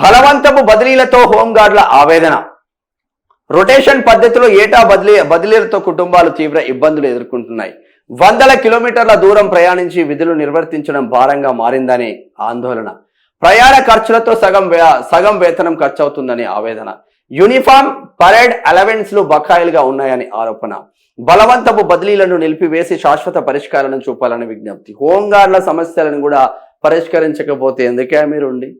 బలవంతపు బదిలీలతో హోంగార్డుల ఆవేదన. రొటేషన్ పద్ధతిలో ఏటా బదిలీలతో కుటుంబాలు తీవ్ర ఇబ్బందులు ఎదుర్కొంటున్నాయి. వందల కిలోమీటర్ల దూరం ప్రయాణించి విధులు నిర్వర్తించడం భారంగా మారిందని ఆందోళన. ప్రయాణ ఖర్చులతో సగం వేతనం ఖర్చు అవుతుందని ఆవేదన. యూనిఫామ్, పరేడ్ అలవెన్స్లు బకాయిలుగా ఉన్నాయని ఆరోపణ. బలవంతపు బదిలీలను నిలిపివేసి శాశ్వత పరిష్కారాలను చూపాలని విజ్ఞప్తి. హోంగార్డుల సమస్యలను కూడా పరిష్కరించకపోతే ఎందుకే మీరుండి?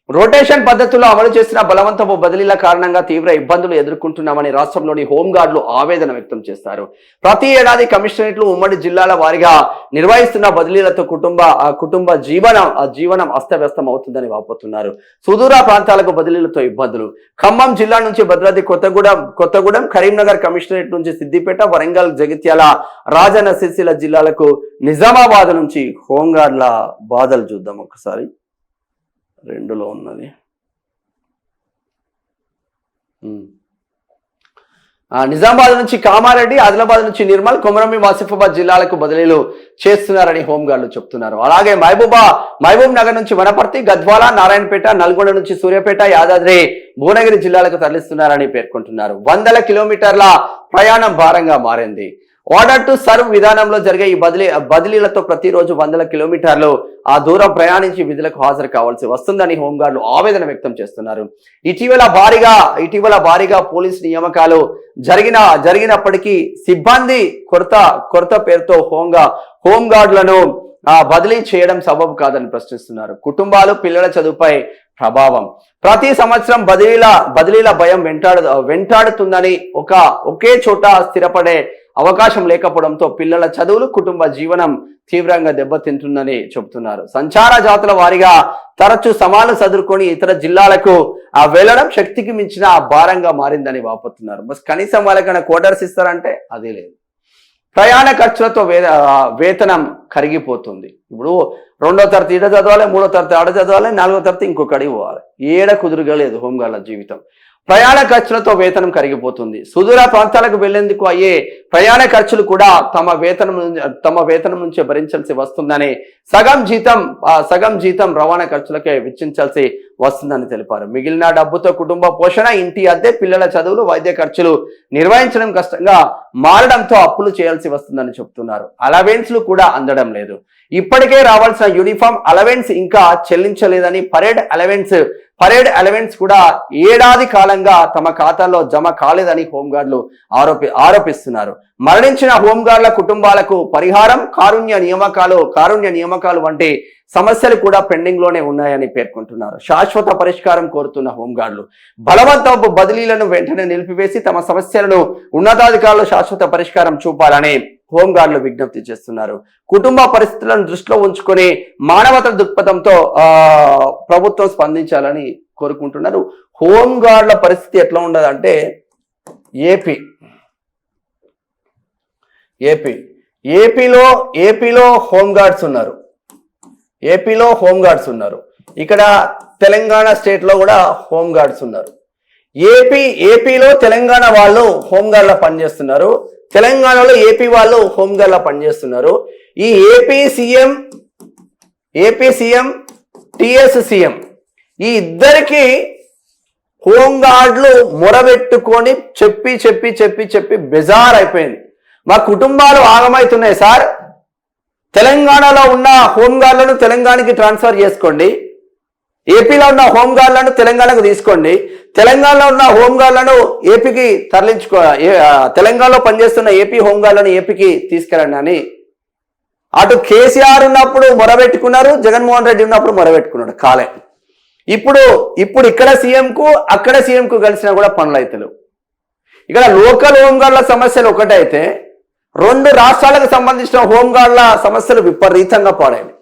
రొటేషన్ పద్ధతిలో అమలు చేసిన బలవంతపు బదిలీల కారణంగా తీవ్ర ఇబ్బందులు ఎదుర్కొంటున్నామని రాష్ట్రంలోని హోంగార్డులు ఆవేదన వ్యక్తం చేస్తారు. ప్రతి ఏడాది కమిషనరేట్లు ఉమ్మడి జిల్లాల వారీగా నిర్వహిస్తున్న బదిలీలతో కుటుంబ జీవనం అస్తవ్యస్తం అవుతుందని వాపోతున్నారు. సుదూర ప్రాంతాలకు బదిలీలతో ఇబ్బందులు. ఖమ్మం జిల్లా నుంచి భద్రాద్రి కొత్తగూడెం, కరీంనగర్ కమిషనరేట్ నుంచి సిద్దిపేట, వరంగల్, జగిత్యాల, రాజన్న సిరిసిల్ల జిల్లాలకు, నిజామాబాద్ నుంచి హోంగార్డుల బాధలు చూద్దాం ఒకసారి. రెండులో ఉన్నది. నిజామాబాద్ నుంచి కామారెడ్డి, ఆదిలాబాద్ నుంచి నిర్మల్, కొమరంభీం, ఆసిఫాబాద్ జిల్లాలకు బదిలీలు చేస్తున్నారని హోంగార్డులు చెప్తున్నారు. అలాగే మహబూబ్ నగర్ నుంచి వనపర్తి, గద్వాల, నారాయణపేట, నల్గొండ నుంచి సూర్యాపేట, యాదాద్రి, భువనగిరి జిల్లాలకు తరలిస్తున్నారని పేర్కొంటున్నారు. వందల కిలోమీటర్ల ప్రయాణం భారంగా మారింది. ఆర్డర్ టు సర్వ్ విధానంలో జరిగే ఈ బదిలీలతో ప్రతిరోజు వందల కిలోమీటర్లు ఆ దూరం ప్రయాణించి విధులకు హాజరు కావాల్సి వస్తుందని హోంగార్డులు ఆవేదన వ్యక్తం చేస్తున్నారు. ఇటీవల భారీగా పోలీస్ నియామకాలు జరిగినప్పటికీ సిబ్బంది కొరత పేరుతో హోంగార్డులను బదిలీ చేయడం సబబు కాదని ప్రశ్నిస్తున్నారు. కుటుంబాలు, పిల్లల చదువుపై ప్రభావం. ప్రతి సంవత్సరం బదిలీల భయం వెంటాడుతుందని, ఒకే చోట స్థిరపడే అవకాశం లేకపోవడంతో పిల్లల చదువులు, కుటుంబ జీవనం తీవ్రంగా దెబ్బతింటుందని చెబుతున్నారు. సంచార జాతుల వారీగా తరచూ సమాలు సదురుకొని ఇతర జిల్లాలకు వెళ్లడం శక్తికి మించిన భారంగా మారిందని వాపోతున్నారు. బస్ కనీసం వాళ్ళకైనా క్వార్టర్స్ ఇస్తారంటే అది లేదు. ప్రయాణ ఖర్చులతో వేతనం కరిగిపోతుంది. ఇప్పుడు 2వ తరగతి ఇడ చదవాలి, 3వ తరగతి ఆడ చదవాలి, 4వ తరగతి ఇంకొకడికి పోవాలి. ఏడ కుదురుగలేదు హోంగార్డుల జీవితం. ప్రయాణ ఖర్చులతో వేతనం కరిగిపోతుంది. సుదూర ప్రాంతాలకు వెళ్లేందుకు అయ్యే ప్రయాణ ఖర్చులు కూడా తమ వేతనం నుంచే భరించాల్సి వస్తుందని, సగం జీతం రవాణా ఖర్చులకే వెచ్చించాల్సి వస్తుందని తెలిపారు. మిగిలిన డబ్బుతో కుటుంబ పోషణ, ఇంటి అద్దె, పిల్లల చదువులు, వైద్య ఖర్చులు నిర్వహించడం కష్టంగా మారడంతో అప్పులు చేయాల్సి వస్తుందని చెబుతున్నారు. అలవెన్స్లు కూడా అందడం లేదు. ఇప్పటికే రావాల్సిన యూనిఫామ్ అలవెన్స్ ఇంకా చెల్లించలేదని, పరేడ్ అలవెన్స్ కూడా ఏడాది కాలంగా తమ ఖాతాలో జమ కాలేదని హోంగార్డులు ఆరోపిస్తున్నారు. మరణించిన హోంగార్డుల కుటుంబాలకు పరిహారం, కారుణ్య నియామకాలు వంటి సమస్యలు కూడా పెండింగ్ లోనే ఉన్నాయని పేర్కొంటున్నారు. శాశ్వత పరిష్కారం కోరుతున్న హోంగార్డులు బలవంతపు బదిలీలను వెంటనే నిలిపివేసి తమ సమస్యలను ఉన్నతాధికారులు శాశ్వత పరిష్కారం చూపాలని హోంగార్డులు విజ్ఞప్తి చేస్తున్నారు. కుటుంబ పరిస్థితులను దృష్టిలో ఉంచుకొని మానవతా దృక్పథంతో ప్రభుత్వం స్పందించాలని కోరుకుంటున్నారు. హోంగార్డుల పరిస్థితి ఎట్లా ఉండదంటే ఏపీలో హోంగార్డ్స్ ఉన్నారు. ఇక్కడ తెలంగాణ స్టేట్ లో కూడా హోంగార్డ్స్ ఉన్నారు. ఏపీలో తెలంగాణ వాళ్ళు హోంగార్డుల పనిచేస్తున్నారు, తెలంగాణలో ఏపీ వాళ్ళు హోంగార్డుల పనిచేస్తున్నారు. ఈ ఏపీ సీఎం టిఎస్ సీఎం ఈ ఇద్దరికి హోంగార్డులు మొరబెట్టుకొని చెప్పి బెజార్ అయిపోయింది. మా కుటుంబాలు ఆగమవుతున్నాయి సార్, తెలంగాణలో ఉన్న హోంగార్డులను తెలంగాణకి ట్రాన్స్ఫర్ చేసుకోండి, ఏపీలో ఉన్న హోంగార్డులను తెలంగాణకు తీసుకోండి, తెలంగాణలో ఉన్న హోంగార్డులను ఏపీకి తెలంగాణలో పనిచేస్తున్న ఏపీ హోంగార్డులను ఏపీకి తీసుకురండి అని అటు కేసీఆర్ ఉన్నప్పుడు మొరబెట్టుకున్నారు, జగన్మోహన్ రెడ్డి ఉన్నప్పుడు మొరబెట్టుకున్నాడు కాలే. ఇప్పుడు ఇక్కడ సీఎంకు అక్కడ సీఎంకు కలిసినా కూడా పనులు అవుతలేవు. ఇక్కడ లోకల్ హోంగార్డుల సమస్యలు ఒకటైతే 2 రాష్ట్రాలకు సంబంధించిన హోంగార్డుల సమస్యలు విపరీతంగా పాడైనవి.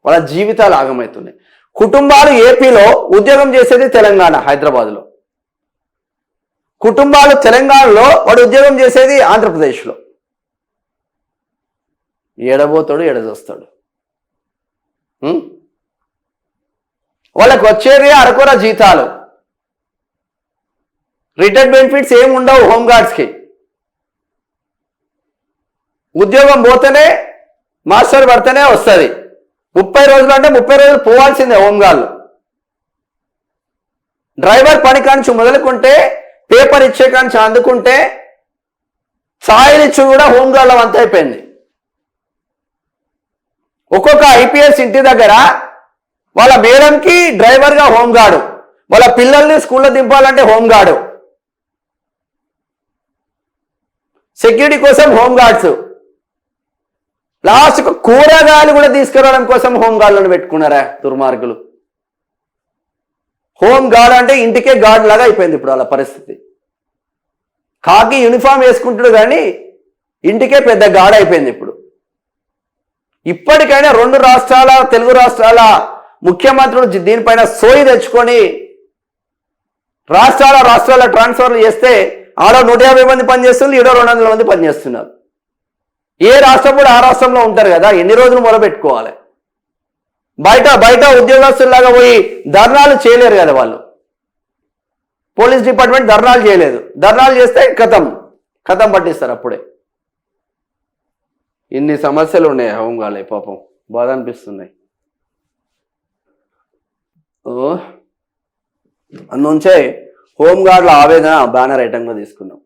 వాళ్ళ జీవితాలు ఆగమవుతున్నాయి. కుటుంబాలు ఏపీలో, ఉద్యోగం చేసేది తెలంగాణ హైదరాబాద్లో. కుటుంబాలు తెలంగాణలో, వాడు ఉద్యోగం చేసేది ఆంధ్రప్రదేశ్లో. ఎడబోతాడు, ఎడదొస్తాడు. వాళ్ళకు వచ్చేది అరకొర జీతాలు, రిటైర్డ్ బెనిఫిట్స్ ఏమి ఉండవు హోంగార్డ్స్కి. ఉద్యోగం పోతేనే మాస్టర్ పడితేనే వస్తుంది. 30 రోజులు అంటే 30 రోజులు పోవాల్సిందే హోంగార్డులు. డ్రైవర్ పని కాంచి మొదలుకుంటే పేపర్ ఇచ్చే కాంచి అందుకుంటే ఛాయలు ఇచ్చి కూడా హోంగార్డ్ అంతా అయిపోయింది. ఒక్కొక్క ఐపీఎస్ ఇంటి దగ్గర వాళ్ళ మేడంకి డ్రైవర్గా హోంగార్డు, వాళ్ళ పిల్లల్ని స్కూల్లో దింపాలంటే హోంగార్డు, సెక్యూరిటీ కోసం హోంగార్డ్స్, లాస్ట్కు కూరగాయలు కూడా తీసుకురావడం కోసం హోంగార్డులను పెట్టుకున్నారా దుర్మార్గులు. హోంగార్డ్ అంటే ఇంటికే గార్డ్ లాగా అయిపోయింది ఇప్పుడు వాళ్ళ పరిస్థితి. కాకి యూనిఫామ్ వేసుకుంటాడు కానీ ఇంటికే పెద్ద గార్డ్ అయిపోయింది ఇప్పుడు. ఇప్పటికైనా రెండు రాష్ట్రాల తెలుగు రాష్ట్రాల ముఖ్యమంత్రులు దీనిపైన సోయి తెచ్చుకొని రాష్ట్రాల ట్రాన్స్ఫర్లు చేస్తే ఆడో 150 మంది పనిచేస్తున్నారు, ఈడో 200 మంది పనిచేస్తున్నారు. ఏ రాష్ట్రం కూడా ఆ రాష్ట్రంలో ఉంటారు కదా, ఎన్ని రోజులు మొదలుపెట్టుకోవాలి. బయట ఉద్యోగస్తుల్లాగా పోయి ధర్నాలు చేయలేరు కదా వాళ్ళు. పోలీస్ డిపార్ట్మెంట్ ధర్నాలు చేయలేదు, ధర్నాలు చేస్తే కథం పట్టిస్తారు అప్పుడే. ఇన్ని సమస్యలు ఉన్నాయి హోంగార్డులే, పాపం బాధ అనిపిస్తున్నాయి. అందుంచే హోంగార్డుల ఆవేదన బ్యానర్ ఐటంగా తీసుకున్నాం.